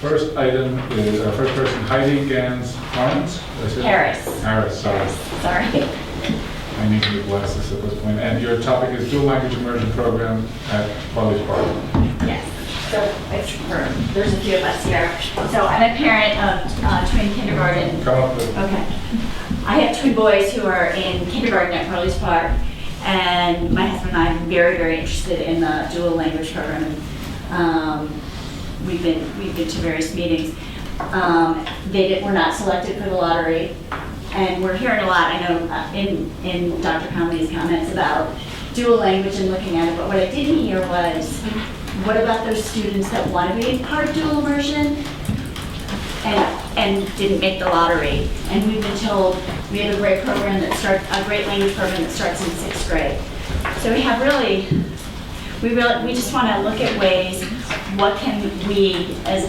first item is our first person, Heidi Gans Harms. Harris, sorry. Sorry. I need new glasses at this point. And your topic is dual language immersion program at Farley's Park. Yes. So there's a few of us here. So I'm a parent of twin kindergarten. Come up with. Okay. I have twin boys who are in kindergarten at Farley's Park, and my husband and I are very, very interested in the dual language program. We've been to various meetings. Were not selected for the lottery, and we're hearing a lot. I know in Dr. Conley's comments about dual language and looking at it, but what I didn't hear was, what about those students that want to be part of dual immersion and didn't make the lottery? And we've been told we have a great program a great language program that starts in 6th grade. So we just want to look at ways, what can we as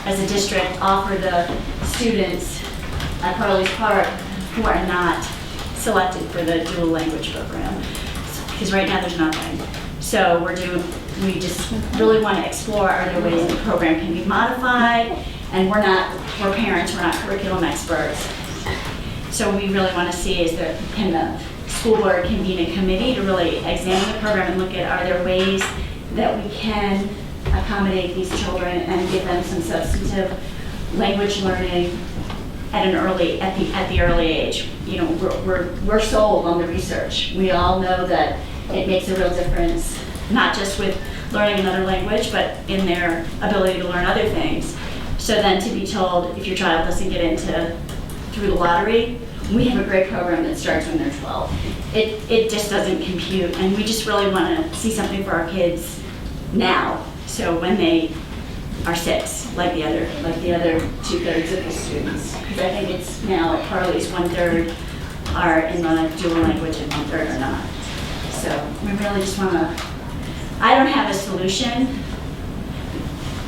a district offer the students at Farley's Park who are not selected for the dual language program? Because right now there's nothing. So we just really want to explore, are there ways the program can be modified? And we're parents, we're not curriculum experts. So we really want to see can the school board convene a committee to really examine the program and look at, are there ways that we can accommodate these children and give them some substantive language learning at the early age. You know, we're sold on the research. We all know that it makes a real difference, not just with learning another language, but in their ability to learn other things. So then to be told, if your child doesn't get through the lottery, we have a great program that starts when they're 12. It just doesn't compute, and we just really want to see something for our kids now. So when they are 6, like the other 2/3 of the students, because I think it's now at Farley's 1/3 are in the dual language and 1/3 are not. So we really just want to. I don't have a solution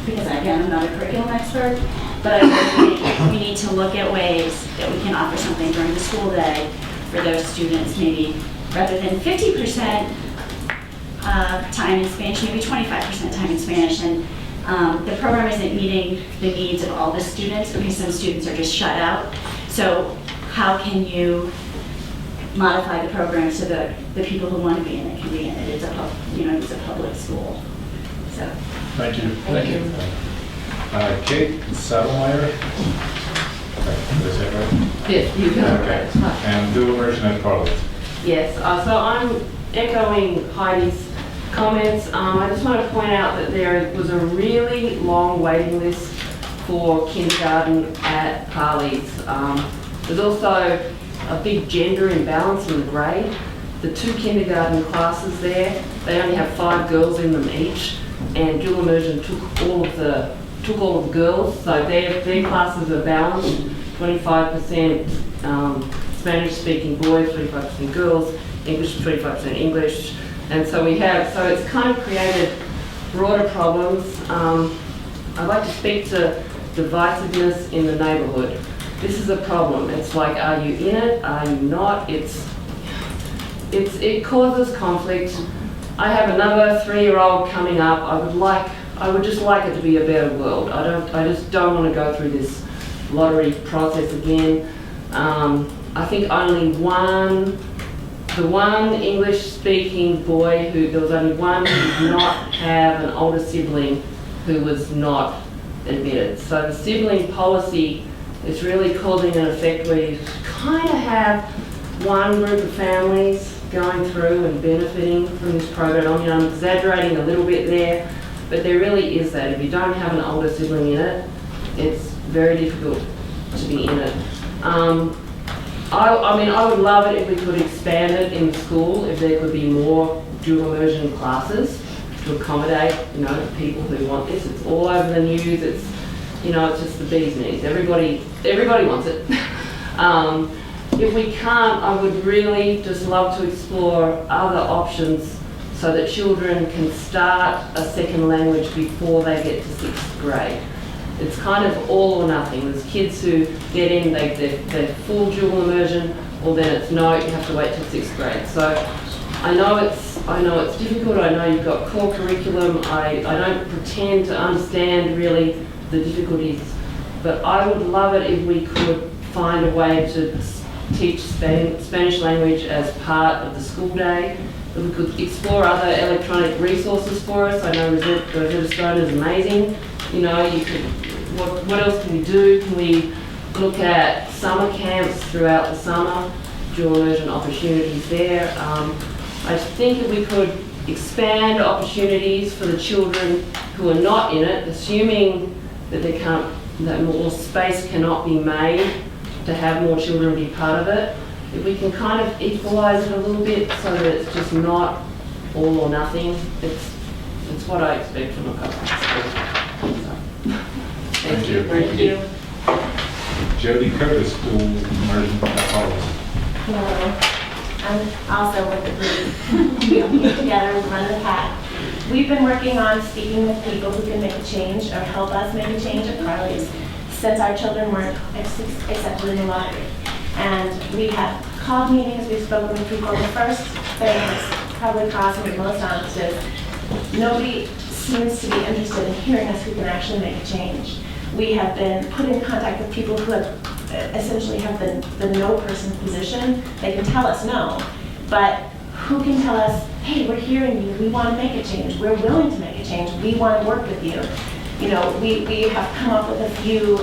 because again I'm not a curriculum expert, but I think we need to look at ways that we can offer something during the school day for those students, maybe rather than 50% time in Spanish, maybe 25% time in Spanish. And the program isn't meeting the needs of all the students because some students are just shut out. So how can you modify the program so that the people who want to be in it can be in it? It's a public school. So. Thank you. Thank you. Kate Saddlemeyer. Did I say it right? Yes, you got it Okay. right. And dual immersion at Farley's. Yes, so I'm echoing Heidi's comments. I just want to point out that there was a really long waiting list for kindergarten at Farley's. There's also a big gender imbalance in the grade. The 2 kindergarten classes there, they only have 5 girls in them each, and dual immersion took all of the girls, so their classes are balanced, 25% Spanish-speaking boys, 25% girls, English 25% English, and so it's kind of created broader problems. I'd like to speak to divisiveness in the neighbourhood. This is a problem. It's like, are you in it? Are you not? It causes conflict. I have another 3-year-old coming up. I would just like it to be a better world. I just don't want to go through this lottery process again. I think only the one English-speaking boy there was only one who did not have an older sibling who was not admitted. So the sibling policy is really causing an effect where you kind of have one group of families going through and benefiting from this program. I'm exaggerating a little bit there, but there really is that. If you don't have an older sibling in it, it's very difficult to be in it. I would love it if we could expand it in the school, if there could be more dual immersion classes to accommodate, people who want this. It's all over the news. It's just the bee's knees. Everybody wants it. If we can't, I would really just love to explore other options so that children can start a second language before they get to 6th grade. It's kind of all or nothing. There's kids who get in, they're full dual immersion, or then it's no, you have to wait till 6th grade. So I know it's difficult. I know you've got core curriculum. I don't pretend to understand really the difficulties. But I would love it if we could find a way to teach Spanish language as part of the school day. If we could explore other electronic resources for us. I know Rosetta Stone is amazing. You know, you could, what else can we do? Can we look at summer camps throughout the summer, dual immersion opportunities there? I think if we could expand opportunities for the children who are not in it, assuming that that more space cannot be made to have more children be part of it. If we can kind of equalise it a little bit so that it's just not all or nothing, it's what I expect from a public school. So, Thank you. Thank you. Jody Curtis, dual immersion policy. Hello. I'm also with the group. We get together and run the pack. We've been working on speaking with people who can make a change or help us make a change at Carly's since our children weren't accepted in the lottery. And we have called meetings, we've spoken with people. The first thing that's probably causing the most angst is nobody seems to be interested in hearing us who can actually make a change. We have been put in contact with people who have essentially have the no person position. They can tell us no, but who can tell us, hey, we're hearing you, we want to make a change, we're willing to make a change, we want to work with you. You know, we have come up with a few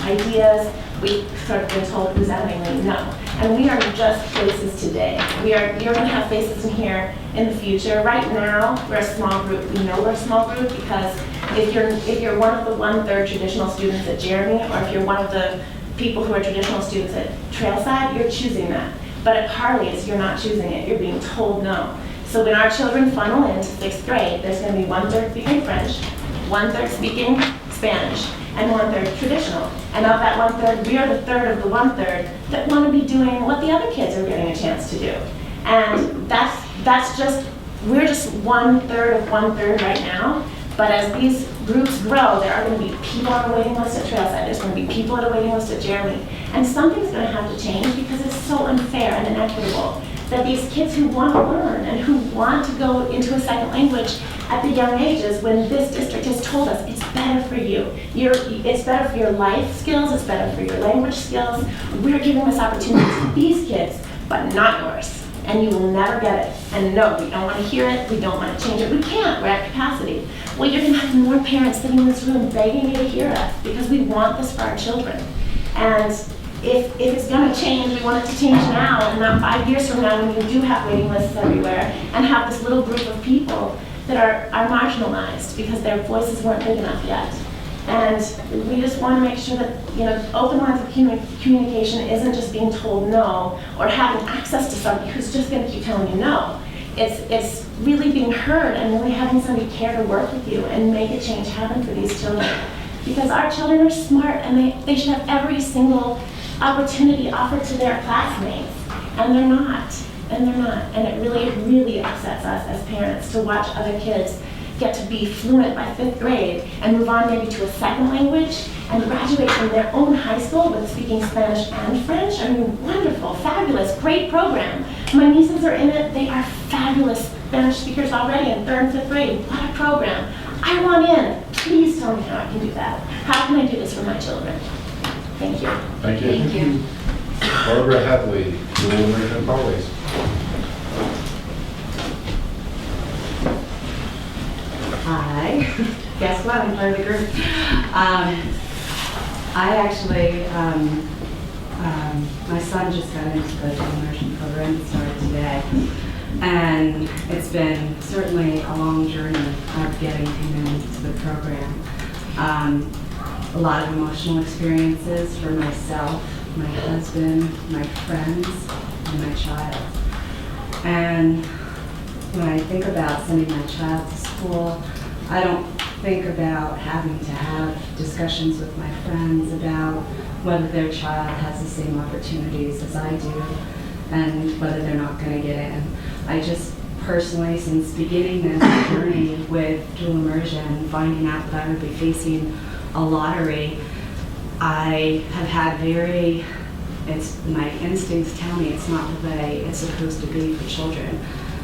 ideas. We've sort of been told resoundingly no. And we are just faces today. You're going to have faces in here in the future. Right now, we're a small group. We know we're a small group because if you're one of the 1/3 traditional students at Jeremy, or if you're one of the people who are traditional students at Trailside, you're choosing that. But at Carly's, you're not choosing it. You're being told no. So when our children funnel into 6th grade, there's going to be 1/3 speaking French, 1/3 speaking Spanish, and 1/3 traditional. And of that 1/3, we are the third of the 1/3 that want to be doing what the other kids are getting a chance to do. And that's just, we're just 1/3 of 1/3 right now. But as these groups grow, there are going to be people on a waiting list at Trailside. There's going to be people on a waiting list at Jeremy. And something's going to have to change because it's so unfair and inequitable that these kids who want to learn and who want to go into a second language at the young ages, when this district has told us it's better for you, it's better for your life skills, it's better for your language skills, we're giving this opportunity to these kids, but not yours. And you will never get it. And no, we don't want to hear it, we don't want to change it, we can't, we're at capacity. Well, you're going to have more parents sitting in this room begging you to hear us because we want this for our children. And if it's going to change, we want it to change now, and not 5 years from now when you do have waiting lists everywhere and have this little group of people that are marginalized because their voices weren't big enough yet. And we just want to make sure that, you know, open lines of communication isn't just being told no or having access to somebody who's just going to keep telling you no. It's really being heard and really having somebody care to work with you and make a change happen for these children. Because our children are smart and they should have every single opportunity offered to their classmates. And they're not. And they're not. And it really, really upsets us as parents to watch other kids get to be fluent by 5th grade and move on maybe to a second language and graduate from their own high school with speaking Spanish and French. I mean, wonderful, fabulous, great program. My nieces are in it. They are fabulous Spanish speakers already in 3rd and 5th grade. What a program. I want in. Please tell me how I can do that. How can I do this for my children? Thank you. Thank you. Thank you. Barbara Hadley, dual immersion policy. Hi. Guess what? I'm part of the group. I actually, my son just got into the dual immersion program that started today. And it's been certainly a long journey of getting him into the program. A lot of emotional experiences for myself, my husband, my friends, and my child. And when I think about sending my child to school, I don't think about having to have discussions with my friends about whether their child has the same opportunities as I do and whether they're not going to get in. I just personally, since beginning this journey with dual immersion, finding out that I would be facing a lottery, I have had my instincts tell me it's not the way it's supposed to be for children.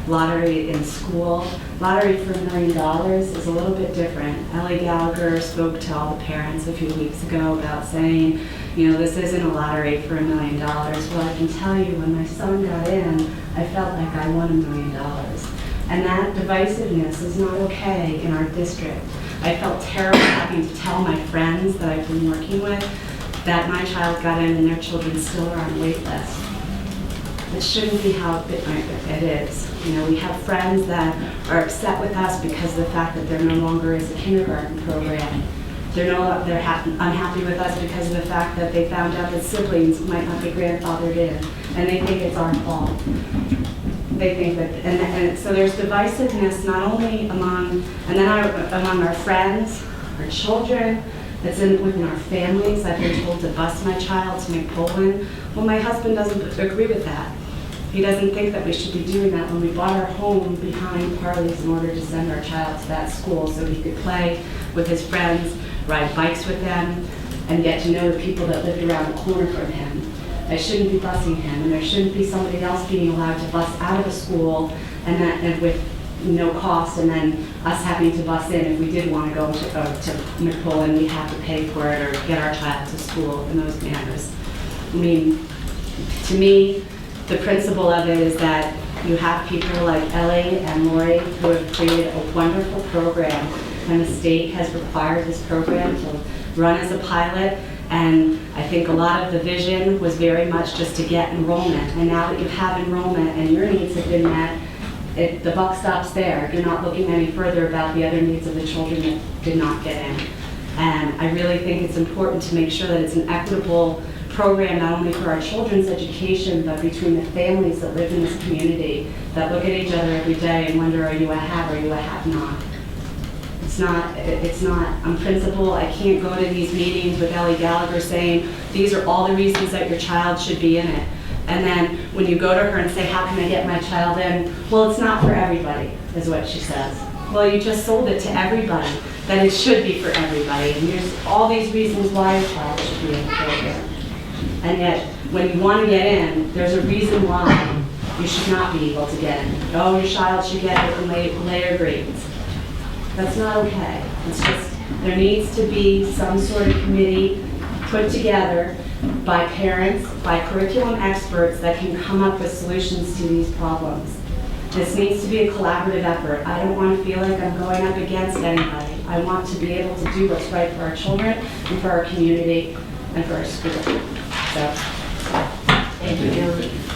lottery in school. Lottery for $1 million is a little bit different. Ellie Gallagher spoke to all the parents a few weeks ago about saying, you know, this isn't a lottery for $1 million. Well, I can tell you, when my son got in, I felt like I won $1 million. And that divisiveness is not okay in our district. I felt terrible having to tell my friends that I've been working with that my child got in and their children still are on wait list. It shouldn't be how it is. You know, we have friends that are upset with us because of the fact that there no longer is a kindergarten program. They're unhappy with us because of the fact that they found out that siblings might not be grandfathered in, and they think it's our fault. They think that, and so there's divisiveness not only among our friends, our children, it's within our families. I've been told to bus my child to McPolin. Well, my husband doesn't agree with that. He doesn't think that we should be doing that when we bought our home behind Parley's in order to send our child to that school so he could play with his friends, ride bikes with them, and get to know the people that lived around the corner from him. I shouldn't be busing him, and there shouldn't be somebody else being allowed to bus out of a school and with no cost, and then us having to bus in if we did want to go to McPolin, we have to pay for it or get our child to school in those manners. I mean, to me, the principle of it is that you have people like Ellie and Lori who have created a wonderful program, and the state has required this program to run as a pilot. And I think a lot of the vision was very much just to get enrollment. And now that you have enrollment and your needs have been met, the buck stops there. You're not looking any further about the other needs of the children that did not get in. And I really think it's important to make sure that it's an equitable program, not only for our children's education, but between the families that live in this community, that look at each other every day and wonder, are you a have, are you a have not? It's not on principle. I can't go to these meetings with Ellie Gallagher saying, these are all the reasons that your child should be in it. And then when you go to her and say, how can I get my child in? Well, it's not for everybody, is what she says. Well, you just sold it to everybody, that it should be for everybody. And there's all these reasons why a child should be in the program. And yet, when you want to get in, there's a reason why you should not be able to get in. Oh, your child should get it in later grades. That's not okay. It's just, there needs to be some sort of committee put together by parents, by curriculum experts that can come up with solutions to these problems. This needs to be a collaborative effort. I don't want to feel like I'm going up against anybody. I want to be able to do what's right for our children and for our community and for our school. So, Thank you.